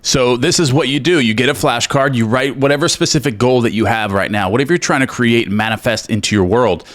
So this is what you do. You get a flashcard, you write whatever specific goal that you have right now, whatever you're trying to create and manifest into your world.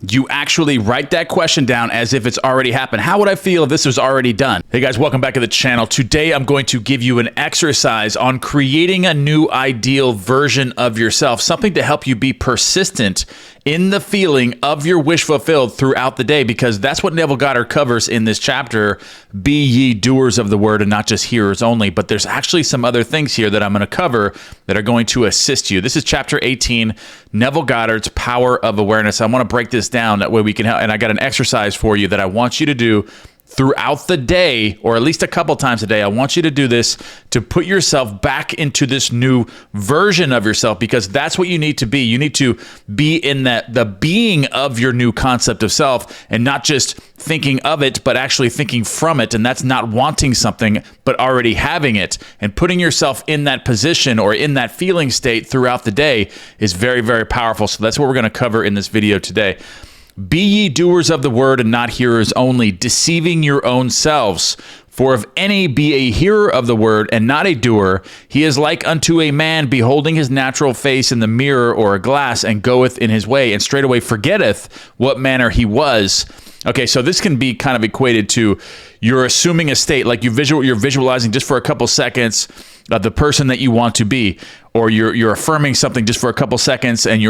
You actually write that question down as if it's already happened. How would I feel if this was already done? Hey guys, welcome back to the channel. Today, I'm going to give you an exercise on creating a new ideal version of yourself, something to help you be persistent in the feeling of your wish fulfilled throughout the day, because that's what Neville Goddard covers in this chapter. Be ye doers of the word and not just hearers only. But there's actually some other things here that I'm going to cover that are going to assist you. This is chapter 18, Neville Goddard's Power of Awareness. I want to break this down that way we can help. And I got an exercise for you that I want you to do throughout the day, or at least a couple times a day. I want you to do this to put yourself back into this new version of yourself, because that's what you need to be. You need to be in the being of your new concept of self, and not just thinking of it, but actually thinking from it. And that's not wanting something, but already having it. And putting yourself in that position or in that feeling state throughout the day is very, very powerful. So that's what we're going to cover in this video today. Be ye doers of the word and not hearers only, deceiving your own selves. For if any be a hearer of the word and not a doer, he is like unto a man beholding his natural face in the mirror or a glass, and goeth in his way, and straightway forgetteth what manner he was. Okay, so this can be kind of equated to you're assuming a state, like you're visualizing just for a couple seconds of the person that you want to be, or you're affirming something just for a couple seconds and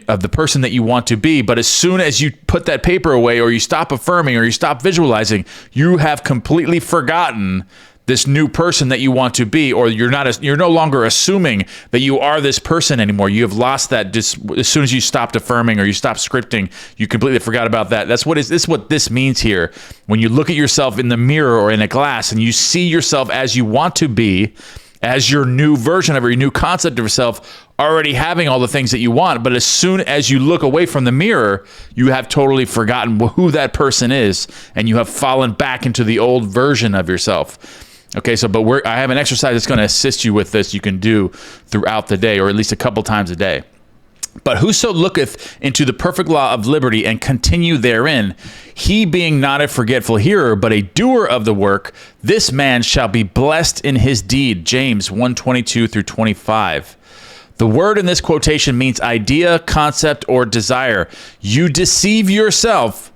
of the person that you want to be. But as soon as you put that paper away, or you stop affirming, or you stop visualizing, you have completely forgotten this new person that you want to be, or you're no longer assuming that you are this person anymore. You have lost that just as soon as you stopped affirming or you stopped scripting. You completely forgot about that. This is what this means here. When you look at yourself in the mirror or in a glass and you see yourself as you want to be, as your new version of your new concept of yourself, already having all the things that you want. But as soon as you look away from the mirror, you have totally forgotten who that person is, and you have fallen back into the old version of yourself. Okay, so I have an exercise that's going to assist you with this. You can do throughout the day, or at least a couple times a day. But whoso looketh into the perfect law of liberty and continue therein, he being not a forgetful hearer, but a doer of the work, this man shall be blessed in his deed. James 1:22 through 25. The word in this quotation means idea, concept, or desire. You deceive yourself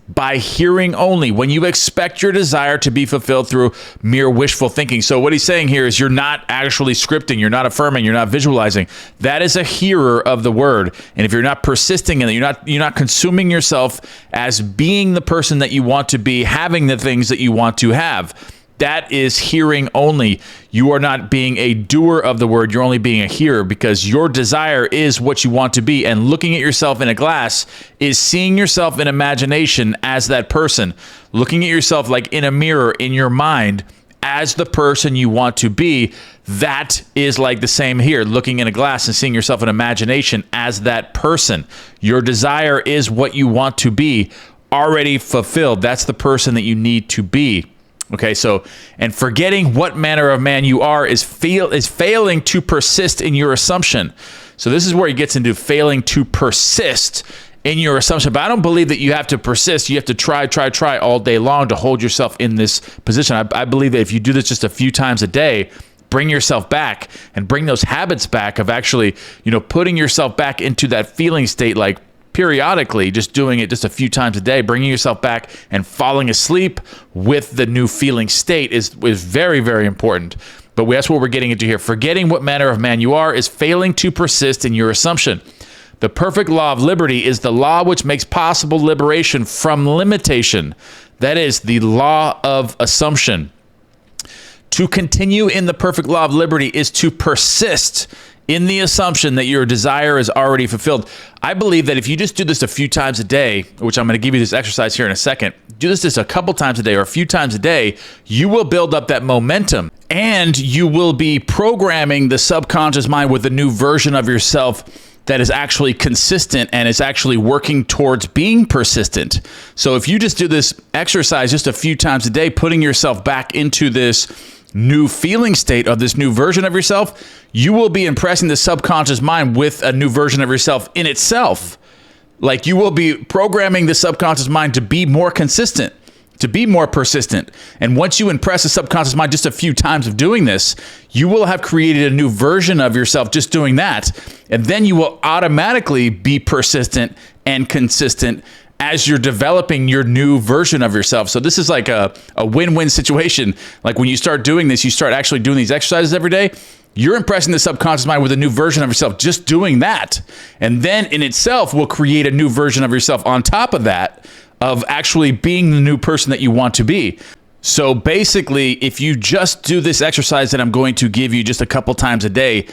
by hearing only when you expect your desire to be fulfilled through mere wishful thinking. So what he's saying here is you're not actually scripting, you're not affirming, you're not visualizing. That is a hearer of the word. And if you're not persisting in it, you're not consuming yourself as being the person that you want to be, having the things that you want to have. That is hearing only. You are not being a doer of the word. You're only being a hearer, because your desire is what you want to be. And looking at yourself in a glass is seeing yourself in imagination as that person. Looking at yourself like in a mirror in your mind as the person you want to be. That is like the same here. Looking in a glass and seeing yourself in imagination as that person. Your desire is what you want to be, already fulfilled. That's the person that you need to be. Okay, so, and forgetting what manner of man you are is failing to persist in your assumption. So this is where he gets into failing to persist in your assumption. But I don't believe that you have to persist. You have to try all day long to hold yourself in this position. I believe that if you do this just a few times a day, bring yourself back and bring those habits back of actually, putting yourself back into that feeling state, like periodically, just doing it just a few times a day, bringing yourself back and falling asleep with the new feeling state is very, very important. But that's what we're getting into here. Forgetting what manner of man you are is failing to persist in your assumption. The perfect law of liberty is the law which makes possible liberation from limitation. That is the law of assumption. To continue in the perfect law of liberty is to persist in the assumption that your desire is already fulfilled. I believe that if you just do this a few times a day, which I'm going to give you this exercise here in a second, do this just a couple times a day or a few times a day, you will build up that momentum, and you will be programming the subconscious mind with a new version of yourself that is actually consistent and is actually working towards being persistent. So if you just do this exercise just a few times a day, putting yourself back into this new feeling state of this new version of yourself, you will be impressing the subconscious mind with a new version of yourself in itself. Like, you will be programming the subconscious mind to be more consistent. to be more persistent. And once you impress the subconscious mind just a few times of doing this, you will have created a new version of yourself just doing that. And then you will automatically be persistent and consistent as you're developing your new version of yourself. So this is like a win-win situation. Like when you start doing this, you start actually doing these exercises every day, you're impressing the subconscious mind with a new version of yourself just doing that. And then in itself will create a new version of yourself on top of that, of actually being the new person that you want to be. So basically, if you just do this exercise that I'm going to give you just a couple times a day,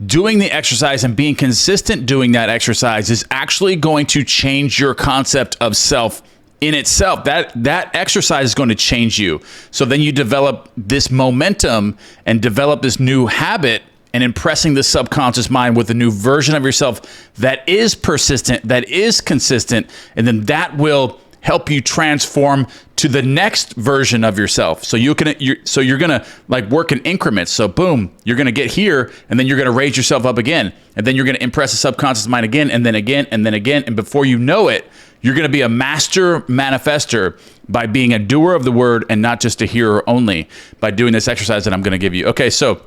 doing the exercise and being consistent doing that exercise is actually going to change your concept of self in itself. That exercise is going to change you. So then you develop this momentum and develop this new habit and impressing the subconscious mind with a new version of yourself that is persistent, that is consistent, and then that will help you transform to the next version of yourself. So you're gonna like work in increments. So boom, you're gonna get here, and then you're gonna raise yourself up again, and then you're gonna impress the subconscious mind again, and then again, and then again, and before you know it, you're gonna be a master manifester by being a doer of the word and not just a hearer only, by doing this exercise that I'm gonna give you. Okay, so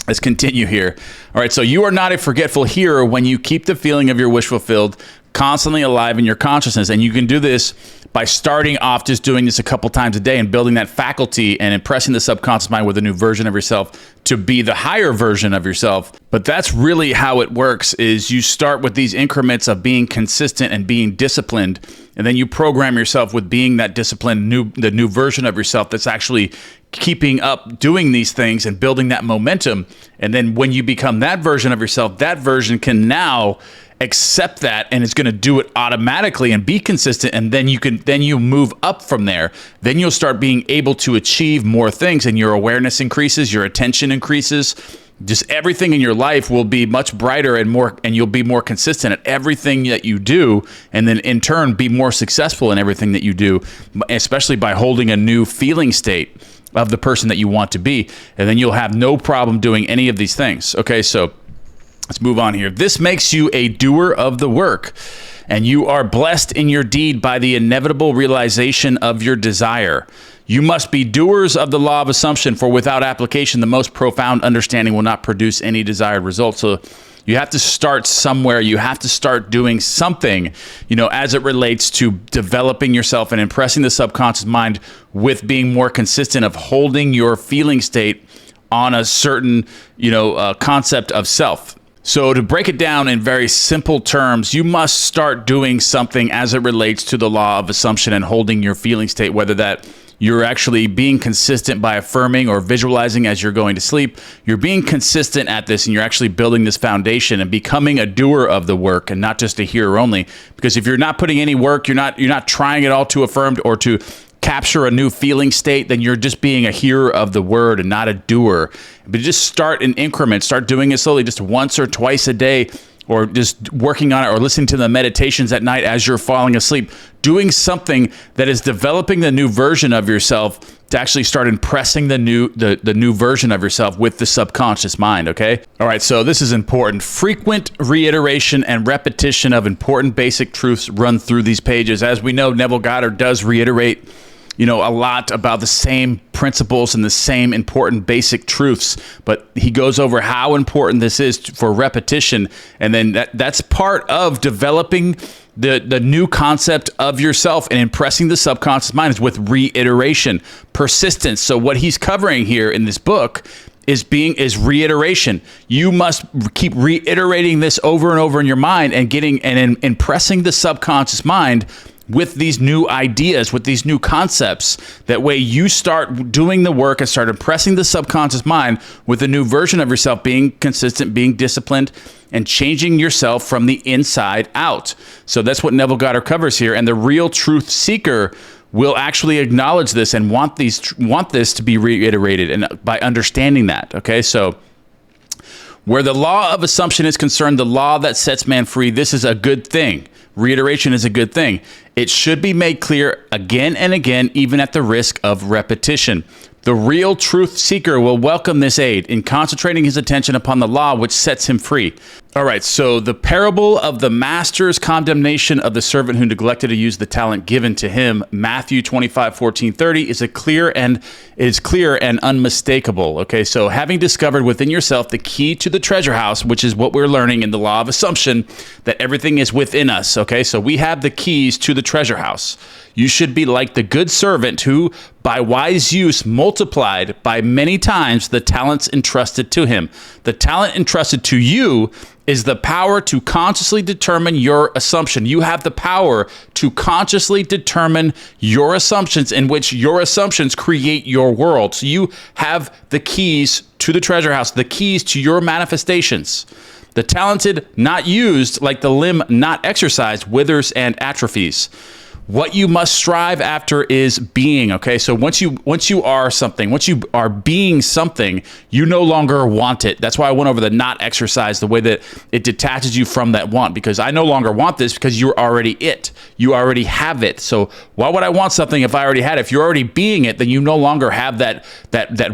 let's continue here. All right, so you are not a forgetful hearer when you keep the feeling of your wish fulfilled constantly alive in your consciousness. And you can do this by starting off just doing this a couple times a day and building that faculty and impressing the subconscious mind with a new version of yourself to be the higher version of yourself. But that's really how it works, is you start with these increments of being consistent and being disciplined, and then you program yourself with being that disciplined, the new version of yourself that's actually keeping up doing these things and building that momentum. And then when you become that version of yourself, that version can now accept that, and it's going to do it automatically and be consistent. And then you move up from there. Then you'll start being able to achieve more things, and your awareness increases, your attention increases. Just everything in your life will be much brighter and more, and you'll be more consistent at everything that you do, and then in turn be more successful in everything that you do, especially by holding a new feeling state of the person that you want to be. And then you'll have no problem doing any of these things. Okay, so let's move on here. This makes you a doer of the work, and you are blessed in your deed by the inevitable realization of your desire. You must be doers of the law of assumption, for without application, the most profound understanding will not produce any desired result. So you have to start somewhere. You have to start doing something, as it relates to developing yourself and impressing the subconscious mind with being more consistent of holding your feeling state on a certain, concept of self. So to break it down in very simple terms, you must start doing something as it relates to the law of assumption and holding your feeling state, whether that you're actually being consistent by affirming or visualizing as you're going to sleep. You're being consistent at this, and you're actually building this foundation and becoming a doer of the work and not just a hearer only. Because if you're not putting any work, you're not trying at all to affirm or to capture a new feeling state, then you're just being a hearer of the word and not a doer. But just start in increments. Start doing it slowly, just once or twice a day, or just working on it, or listening to the meditations at night as you're falling asleep. Doing something that is developing the new version of yourself to actually start impressing the new version of yourself with the subconscious mind, okay? All right, so this is important. Frequent reiteration and repetition of important basic truths run through these pages. As we know, Neville Goddard does reiterate a lot about the same principles and the same important basic truths, but he goes over how important this is for repetition. And then that's part of developing the new concept of yourself and impressing the subconscious mind is with reiteration, persistence. So what he's covering here in this book is reiteration. You must keep reiterating this over and over in your mind and impressing the subconscious mind with these new ideas, with these new concepts. That way you start doing the work and start impressing the subconscious mind with a new version of yourself, being consistent, being disciplined, and changing yourself from the inside out. So that's what Neville Goddard covers here. And the real truth seeker will actually acknowledge this and want this to be reiterated, and by understanding that. Okay, so where the law of assumption is concerned, the law that sets man free, this is a good thing. Reiteration is a good thing. It should be made clear again and again, even at the risk of repetition. The real truth seeker will welcome this aid in concentrating his attention upon the law which sets him free. All right, so the parable of the master's condemnation of the servant who neglected to use the talent given to him, Matthew 25:14-30, is clear and unmistakable. Okay, so having discovered within yourself the key to the treasure house, which is what we're learning in the law of assumption, that everything is within us. Okay, so we have the keys to the treasure house. You should be like the good servant who, by wise use, multiplied by many times the talents entrusted to him. The talent entrusted to you is the power to consciously determine your assumption. You have the power to consciously determine your assumptions, in which your assumptions create your world. So you have the keys to the treasure house, the keys to your manifestations. The talented not used, like the limb not exercised, withers and atrophies. What you must strive after is being, okay? So once you are something, once you are being something, you no longer want it. That's why I went over the not exercise, the way that it detaches you from that want, because I no longer want this because you're already it. You already have it. So why would I want something if I already had it? If you're already being it, then you no longer have that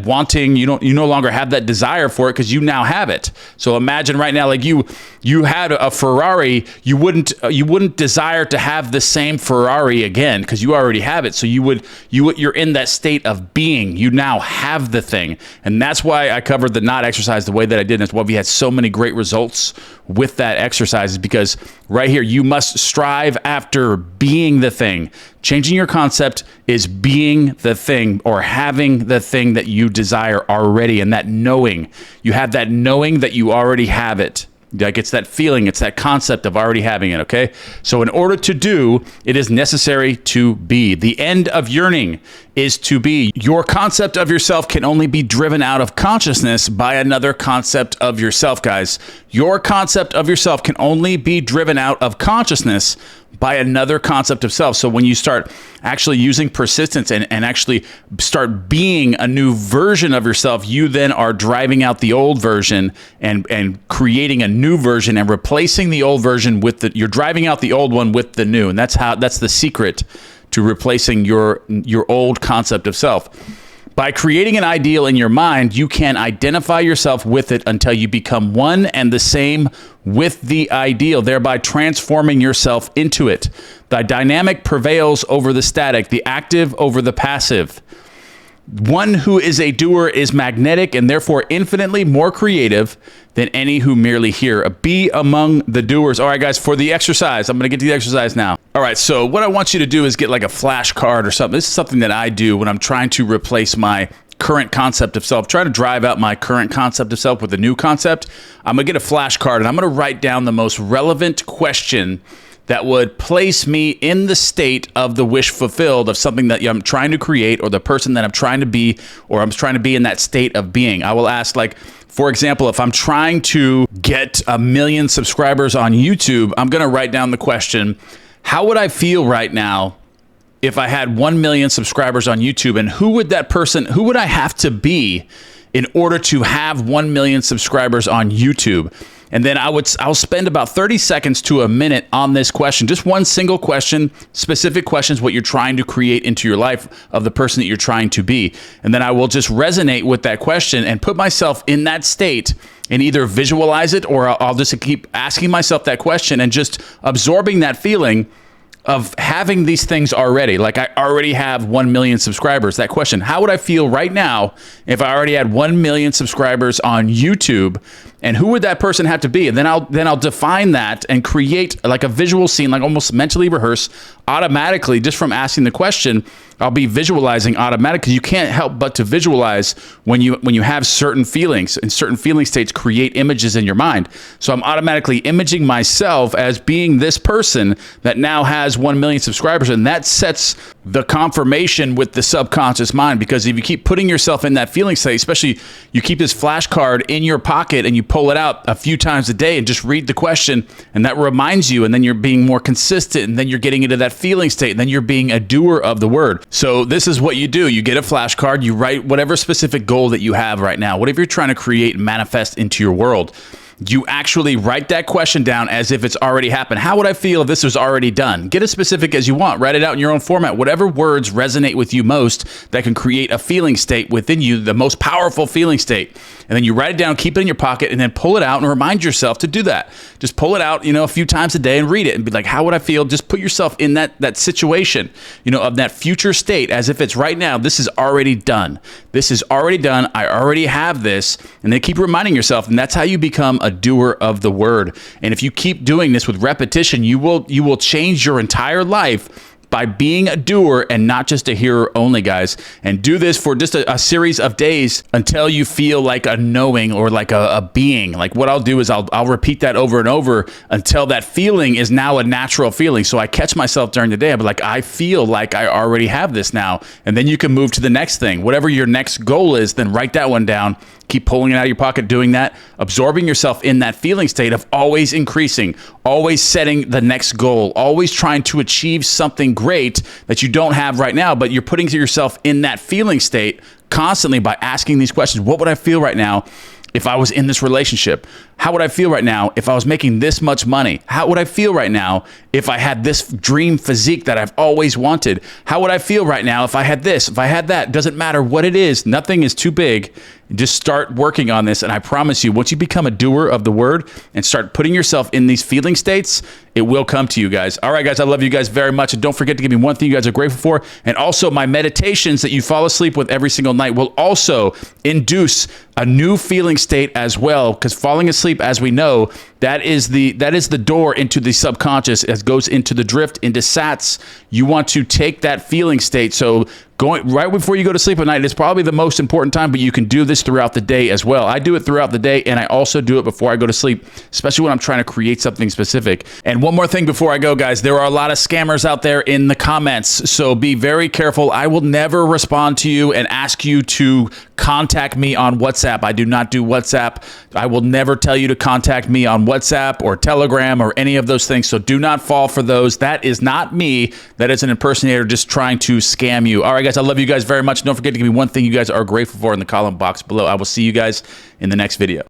wanting, you no longer have that desire for it because you now have it. So imagine right now, like you had a Ferrari, you wouldn't desire to have the same Ferrari again because you already have it. So you're in that state of being. You now have the thing. And that's why I covered the not exercise the way that I did. And that's why we had so many great results with that exercise, is because right here, you must strive after being the thing. Changing your concept is being the thing, or having the thing that you desire already. And that knowing, you have that knowing that you already have it. Like, it's that feeling, it's that concept of already having it, okay? So in order to do, it is necessary to be. The end of yearning is to be. Your concept of yourself can only be driven out of consciousness by another concept of yourself, guys. Your concept of yourself can only be driven out of consciousness by another concept of self. So when you start actually using persistence and actually start being a new version of yourself, you then are driving out the old version and creating a new version and replacing the old version with you're driving out the old one with the new. And that's the secret to replacing your old concept of self. By creating an ideal in your mind, you can identify yourself with it until you become one and the same with the ideal, thereby transforming yourself into it. The dynamic prevails over the static, the active over the passive. One who is a doer is magnetic and therefore infinitely more creative than any who merely hear. Be among the doers. All right, guys, for the exercise, I'm going to get to the exercise now. All right, so what I want you to do is get like a flashcard or something. This is something that I do when I'm trying to replace my current concept of self, trying to drive out my current concept of self with a new concept. I'm going to get a flashcard and I'm going to write down the most relevant question that would place me in the state of the wish fulfilled of something that I'm trying to create, or the person that I'm trying to be, or I'm trying to be in that state of being. I will ask, like, for example, if I'm trying to get 1 million subscribers on YouTube, I'm going to write down the question, how would I feel right now if I had 1 million subscribers on YouTube? And who would I have to be in order to have 1 million subscribers on YouTube? And then I'll spend about 30 seconds to a minute on this question. Just one single question, specific questions, what you're trying to create into your life of the person that you're trying to be. And then I will just resonate with that question and put myself in that state and either visualize it, or I'll just keep asking myself that question and just absorbing that feeling of having these things already. Like, I already have 1 million subscribers. That question, how would I feel right now if I already had 1 million subscribers on YouTube? And who would that person have to be? And then I'll define that and create like a visual scene, like almost mentally rehearse automatically just from asking the question. I'll be visualizing automatically, because you can't help but to visualize when you have certain feelings, and certain feeling states create images in your mind. So I'm automatically imaging myself as being this person that now has 1 million subscribers, and that sets the confirmation with the subconscious mind. Because if you keep putting yourself in that feeling state, especially you keep this flashcard in your pocket and you pull it out a few times a day and just read the question, and that reminds you, and then you're being more consistent, and then you're getting into that feeling state, and then you're being a doer of the word. So this is what you do. You get a flashcard, you write whatever specific goal that you have right now, whatever you're trying to create and manifest into your world. You actually write that question down as if it's already happened. How would I feel if this was already done? Get as specific as you want. Write it out in your own format. Whatever words resonate with you most that can create a feeling state within you, the most powerful feeling state. And then you write it down, keep it in your pocket, and then pull it out and remind yourself to do that. Just pull it out, a few times a day and read it and be like, how would I feel? Just put yourself in that situation, of that future state as if it's right now. This is already done. This is already done. I already have this. And then keep reminding yourself, and that's how you become a doer of the word. And if you keep doing this with repetition, you will change your entire life by being a doer and not just a hearer only, guys. And do this for just a series of days until you feel like a knowing or like a being. Like what I'll do is I'll repeat that over and over until that feeling is now a natural feeling. So I catch myself during the day. I'll be like, I feel like I already have this now. And then you can move to the next thing. Whatever your next goal is, then write that one down. Keep pulling it out of your pocket, doing that, absorbing yourself in that feeling state of always increasing, always setting the next goal, always trying to achieve something great that you don't have right now, but you're putting yourself in that feeling state constantly by asking these questions. What would I feel right now if I was in this relationship? How would I feel right now if I was making this much money? How would I feel right now if I had this dream physique that I've always wanted? How would I feel right now if I had this, if I had that? Doesn't matter what it is. Nothing is too big. Just start working on this. And I promise you, once you become a doer of the word and start putting yourself in these feeling states, it will come to you guys. All right, guys, I love you guys very much. And don't forget to give me one thing you guys are grateful for. And also my meditations that you fall asleep with every single night will also induce a new feeling state as well. Because falling asleep, as we know, that is the door into the subconscious, as goes into the drift, into sats. You want to take that feeling state. So going right before you go to sleep at night is probably the most important time, but you can do this throughout the day as well. I do it throughout the day, and I also do it before I go to sleep, especially when I'm trying to create something specific. And one more thing before I go, guys, there are a lot of scammers out there in the comments, so be very careful. I will never respond to you and ask you to contact me on WhatsApp. I do not do WhatsApp. I will never tell you to contact me on WhatsApp or Telegram or any of those things, so do not fall for those. That is not me. That is an impersonator just trying to scam you. All right, guys, I love you guys very much. Don't forget to give me one thing you guys are grateful for in the comment box below. I will see you guys in the next video.